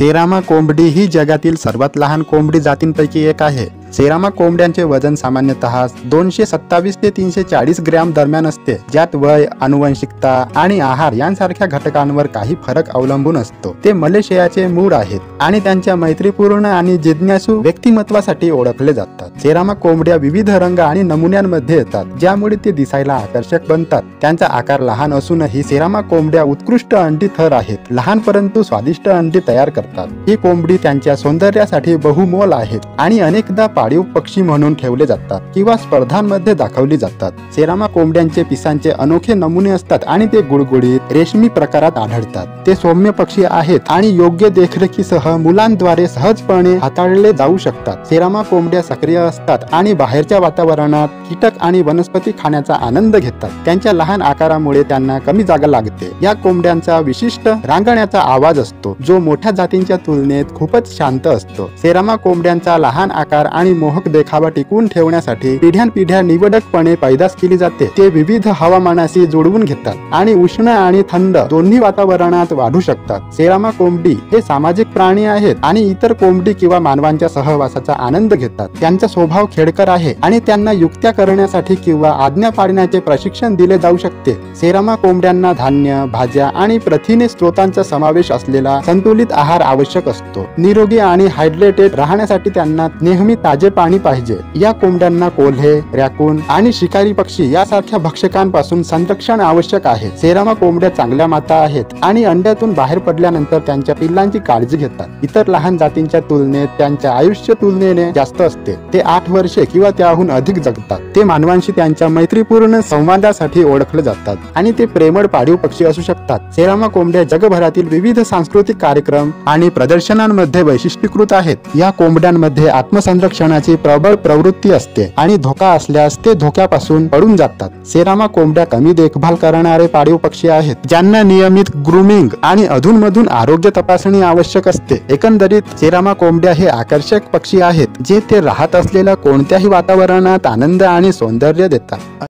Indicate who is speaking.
Speaker 1: सेरामा कोंबडी ही जगातील सर्वात लहान कोंबडी जातींपैकी एक आहे। सेरामा कोंबड्यांचे वजन सामान्यतः 227 ते 340 ग्रॅम दरम्यान असते, ज्यात वय, आनुवंशिकता आणि आहार यांसारख्या घटकांवर काही फरक अवलंबून असतो। ते मलेशियाचे मूळ आहेत आणि त्यांच्या मैत्रीपूर्ण आणि जिज्ञासू व्यक्तिमत्वासाठी ओळखले जातात। सेरामा कोंबड्या विविध रंग आणि नमुन्यांमध्ये येतात, ज्यामुळे ते दिसायला आकर्षक बनतात। त्यांचा आकार लहान असूनही सेरामा कोंबड्या उत्कृष्ट अंडी थर आहेत, लहान परंतु स्वादिष्ट अंडी तयार करतात। ही कोंबडी त्यांच्या सौंदर्यासाठी बहुमोल आहेत आणि अनेकदा पाळीव पक्षी म्हणून ठेवले जातात किंवा स्पर्धांमध्ये दाखवली जातात। सेरामा कोंबड्यांचे पिसांचे अनोखे नमुने असतात आणि ते गुळगुळीत रेशमी प्रकारात आढळतात। ते सौम्य पक्षी आहेत आणि योग्य देखरेखीसह मुलांद्वारे सहजपणे हाताळले जाऊ शकतात। सेरामा कोंबड्या सक्रिय असतात आणि बाहेरच्या वातावरणात कीटक आणि वनस्पती खाण्याचा आनंद घेतात। त्यांच्या लहान आकारामुळे त्यांना कमी जागा लागते। या कोंबड्यांचा विशिष्ट रांगण्याचा आवाज असतो, जो मोठ्या जातींच्या तुलनेत खूपच शांत असतो। सेरामा कोंबड्यांचा लहान आकार आणि मोहक देखावा टिकवून ठेवण्यासाठी पिढ्यानपिढ्या निवडकपणे पैदास केली जाते। ते विविध हवामानाशी जुळवून घेतात आणि उष्ण आणि थंड दोन्ही वातावरणात वाढू शकतात। सेरामा कोंबडी हे सामाजिक प्राणी आहेत आणि इतर कोंबडी किंवा मानवांच्या सहवासाचा आनंद घेतात। त्यांचा स्वभाव खेळकर आहे आणि त्यांना युक्त्या करण्यासाठी किंवा आज्ञा पाळण्याचे प्रशिक्षण दिले जाऊ शकते। सेरामा कोंबड्यांना धान्य, भाज्या आणि प्रथिने स्त्रोतांचा समावेश असलेला संतुलित आहार आवश्यक असतो। निरोगी आणि हायड्रेटेड राहण्यासाठी त्यांना नेहमी ताजे पाणी पाहिजे। या कोंबड्यांना कोल्हे, रॅकून आणि शिकारी पक्षी यासारख्या भक्षकांपासून संरक्षण आवश्यक आहे। सेरामा कोंबड्या चांगल्या माता आहेत आणि अंड्यातून बाहेर पडल्यानंतर त्यांच्या पिल्लांची काळजी घेतात। इतर लहान जातींच्या तुलनेत त्यांच्या आयुष्य तुलनेने जास्त असते। ते 8 वर्षे किंवा त्याहून अधिक जगतात। ते मानवांशी त्यांच्या मैत्रीपूर्ण संवादासाठी ओळखले जातात आणि ते प्रेमळ पाळीव पक्षी असू शकतात। सेरामा कोंबड्या जगभरातील विविध सांस्कृतिक कार्यक्रम आणि प्रदर्शनांमध्ये वैशिष्ट्यीकृत आहेत। या कोंबड्यांमध्ये आत्मसंरक्षणाची प्रबळ प्रवृत्ती असते आणि धोका असल्यास ते धोक्यापासून पळून जातात। सेरामा कोंबड्या कमी देखभाल करणारे पाळीव पक्षी आहेत, ज्यांना नियमित ग्रूमिंग आणि अधूनमधून आरोग्य तपासणी आवश्यक असते। एकंदरीत सेरामा कोंबड्या हे आकर्षक पक्षी आहेत, जे ते राहत असलेल्या कोणत्याही वातावरणात आनंद आणि सौंदर्य देतात।